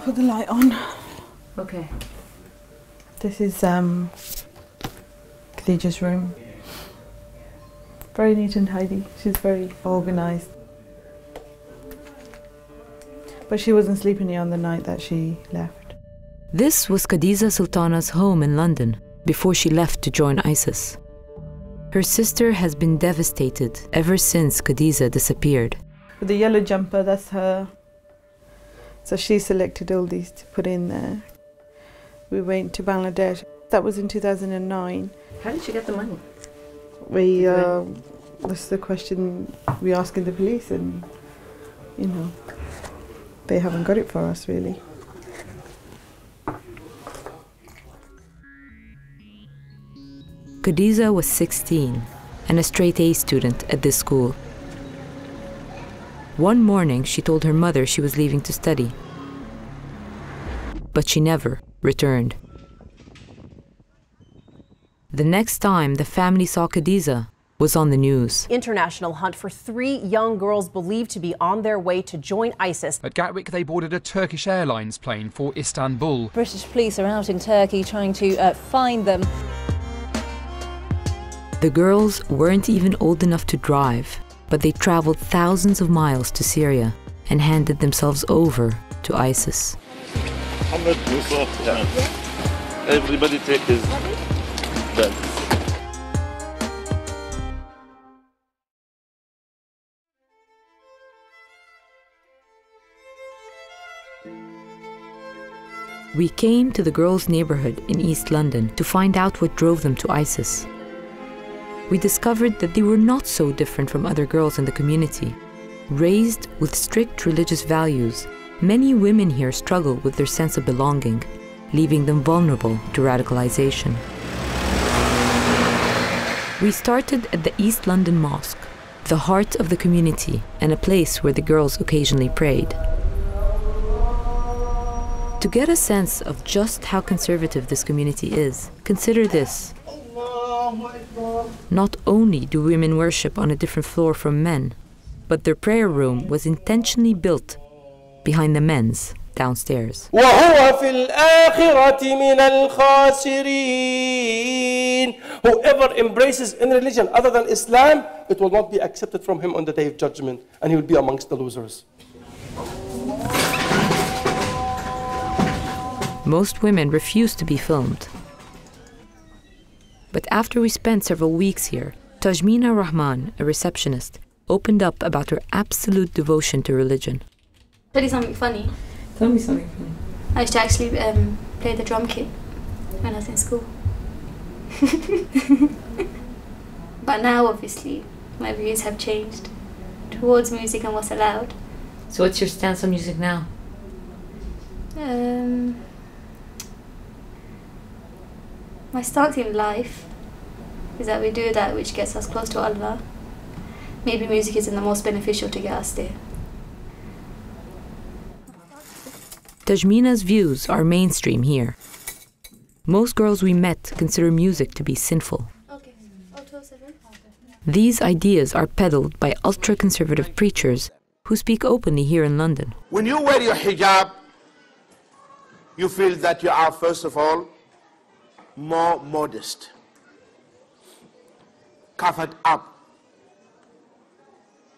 put the light on. Okay. This is Khadija's room. Very neat and tidy. She's very organised. But she wasn't sleeping here on the night that she left. This was Khadija Sultana's home in London before she left to join ISIS. Her sister has been devastated ever since Khadija disappeared. With the yellow jumper, that's her. So she selected all these to put in there. We went to Bangladesh. That was in 2009. How did she get the money? That's the question we're asking the police, and you know, they haven't got it for us really. Khadija was 16 and a straight A student at this school. One morning, she told her mother she was leaving to study, but she never returned. The next time the family saw Khadija was on the news. International hunt for 3 young girls believed to be on their way to join ISIS. At Gatwick, they boarded a Turkish Airlines plane for Istanbul. British police are out in Turkey trying to find them. The girls weren't even old enough to drive, but they traveled thousands of miles to Syria and handed themselves over to ISIS. Everybody take his bag. We came to the girls' neighborhood in East London to find out what drove them to ISIS. We discovered that they were not so different from other girls in the community. Raised with strict religious values, many women here struggle with their sense of belonging, leaving them vulnerable to radicalization. We started at the East London Mosque, the heart of the community and a place where the girls occasionally prayed. To get a sense of just how conservative this community is, consider this. Not only do women worship on a different floor from men, but their prayer room was intentionally built behind the men's downstairs. Whoever embraces any religion other than Islam, it will not be accepted from him on the day of judgment, and he will be amongst the losers. Most women refuse to be filmed. But after we spent several weeks here, Tajmina Rahman, a receptionist, opened up about her absolute devotion to religion. Tell you something funny. Tell me something funny. I used to actually play the drum kit when I was in school. But now, obviously, my views have changed towards music and what's allowed. So what's your stance on music now? My stance in life is that we do that which gets us close to Allah. Maybe music isn't the most beneficial to get us there. Tajmina's views are mainstream here. Most girls we met consider music to be sinful. Okay. 027. These ideas are peddled by ultra-conservative preachers who speak openly here in London. When you wear your hijab, you feel that you are, first of all, more modest, covered up.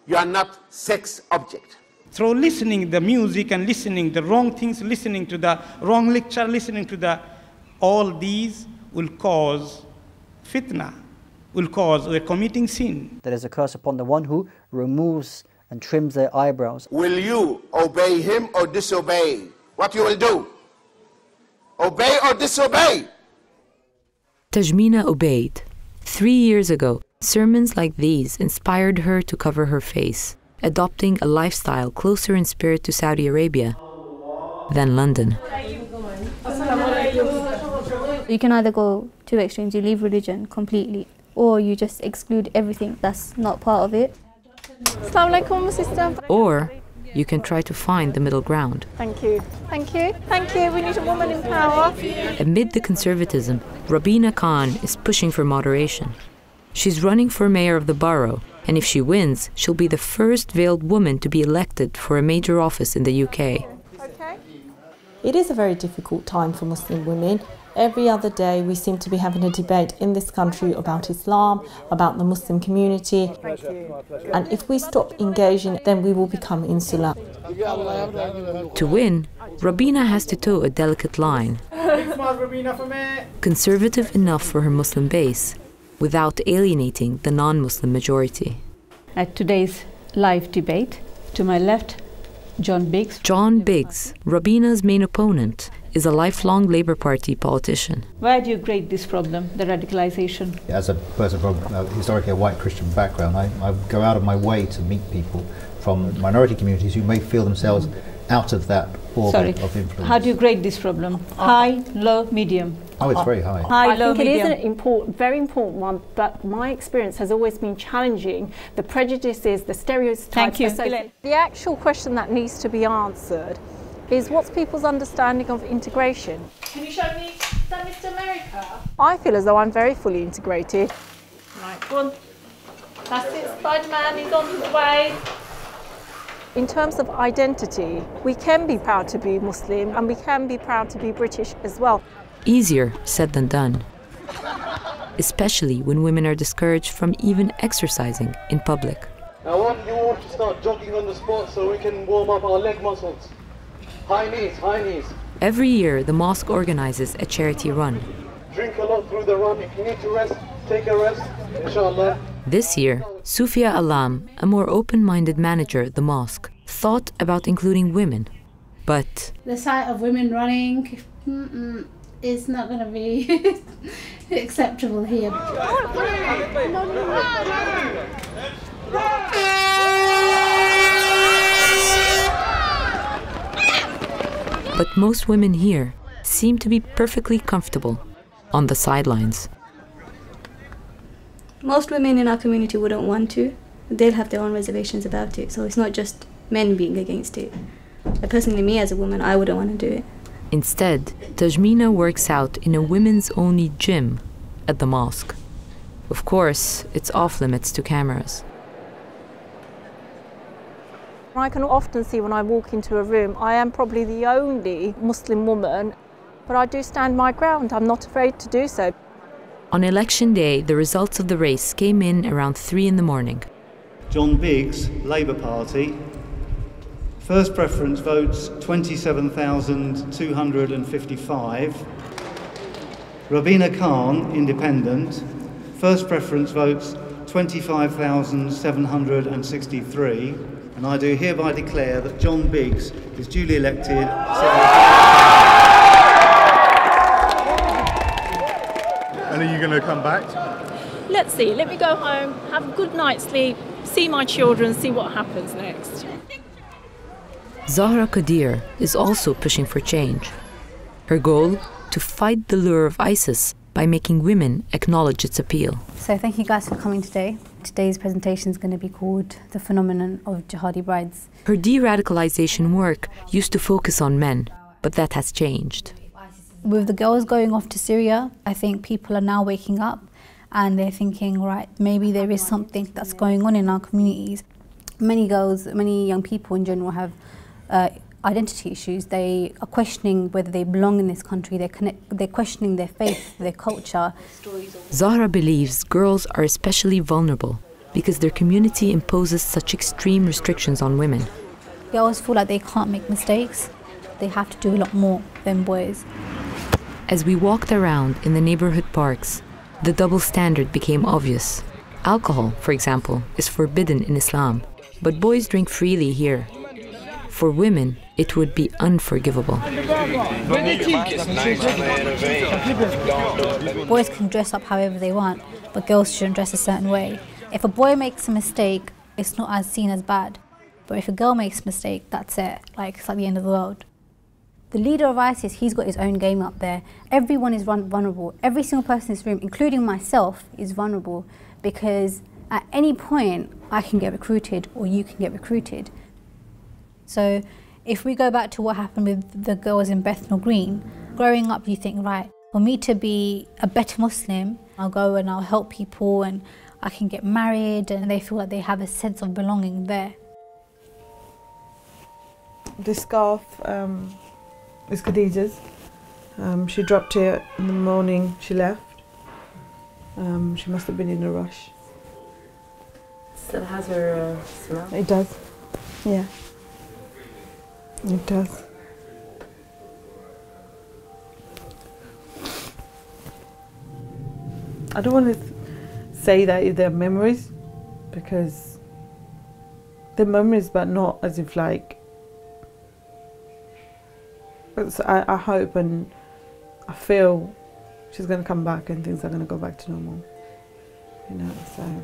You are not sex object. Through listening the music and listening the wrong things, listening to the wrong lecture, listening to the, all these will cause fitna, will cause we're committing sin. There is a curse upon the one who removes and trims their eyebrows. Will you obey him or disobey? What you will do? Obey or disobey? Tajmina obeyed. 3 years ago, sermons like these inspired her to cover her face, adopting a lifestyle closer in spirit to Saudi Arabia than London. You can either go two extremes, you leave religion completely, or you just exclude everything that's not part of it. Assalamu alaikum, sister. Or you can try to find the middle ground. Thank you. Thank you. Thank you. We need a woman in power. Amid the conservatism, Rabina Khan is pushing for moderation. She's running for mayor of the borough, and if she wins, she'll be the first veiled woman to be elected for a major office in the UK. Okay. It is a very difficult time for Muslim women. Every other day we seem to be having a debate in this country about Islam, about the Muslim community. And if we stop engaging, then we will become insular. To win, Rabina has to toe a delicate line. Conservative enough for her Muslim base, without alienating the non-Muslim majority. At today's live debate, to my left, John Biggs. John Biggs, Rabina's main opponent, is a lifelong Labour Party politician. Where do you grade this problem, the radicalisation? As a person from historically a white Christian background, I go out of my way to meet people from minority communities who may feel themselves out of that orbit of influence. How do you grade this problem? High, low, medium? Oh, it's very high. High, low, medium. I think it is an very important one, but my experience has always been challenging the prejudices, the stereotypes. Thank you. The actual question that needs to be answered is what's people's understanding of integration? Can you show me that Mr. America? I feel as though I'm very fully integrated. Right, go on. That's it, Spider-Man, he's on his way. In terms of identity, we can be proud to be Muslim and we can be proud to be British as well. Easier said than done, especially when women are discouraged from even exercising in public. I want you all to start jogging on the spot so we can warm up our leg muscles. High knees, high knees. Every year, the mosque organizes a charity run. Drink a lot through the run. If you need to rest, take a rest, inshallah. This year, Sufia Alam, a more open-minded manager at the mosque, thought about including women, but the sight of women running is not going to be acceptable here. But most women here seem to be perfectly comfortable on the sidelines. Most women in our community wouldn't want to. They'll have their own reservations about it, so it's not just men being against it. But personally, me as a woman, I wouldn't want to do it. Instead, Tajmina works out in a women's-only gym at the mosque. Of course, it's off-limits to cameras. I can often see when I walk into a room, I am probably the only Muslim woman, but I do stand my ground. I'm not afraid to do so. On election day, the results of the race came in around 3 in the morning. John Biggs, Labour Party. First preference votes 27,255. Rabina Khan, Independent. First preference votes 25,763. And I do hereby declare that John Biggs is duly elected. And are you going to come back? Let's see, let me go home, have a good night's sleep, see my children, see what happens next. Zahra Qadir is also pushing for change. Her goal, to fight the lure of ISIS by making women acknowledge its appeal. So thank you guys for coming today. Today's presentation is going to be called The Phenomenon of Jihadi Brides. Her de-radicalization work used to focus on men, but that has changed. With the girls going off to Syria, I think people are now waking up and they're thinking, right, maybe there is something that's going on in our communities. Many girls, many young people in general have identity issues. They are questioning whether they belong in this country. They're questioning their faith, their culture. Zahra believes girls are especially vulnerable because their community imposes such extreme restrictions on women. Girls feel like they can't make mistakes. They have to do a lot more than boys. As we walked around in the neighborhood parks, the double standard became obvious. Alcohol, for example, is forbidden in Islam, but boys drink freely here. For women, it would be unforgivable. Boys can dress up however they want, but girls shouldn't dress a certain way. If a boy makes a mistake, it's not as seen as bad. But if a girl makes a mistake, that's it. Like, it's like the end of the world. The leader of ISIS, he's got his own game up there. Everyone is vulnerable. Every single person in this room, including myself, is vulnerable because at any point I can get recruited or you can get recruited. So if we go back to what happened with the girls in Bethnal Green, growing up you think, right, for me to be a better Muslim, I'll go and I'll help people and I can get married, and they feel like they have a sense of belonging there. The scarf It's Khadija's. She dropped it in the morning, she left. She must have been in a rush. Still has her smell? It does, yeah. It does. I don't want to say that they're memories, because they're memories, but not as if like. I hope and I feel she's going to come back and things are going to go back to normal. You know, so.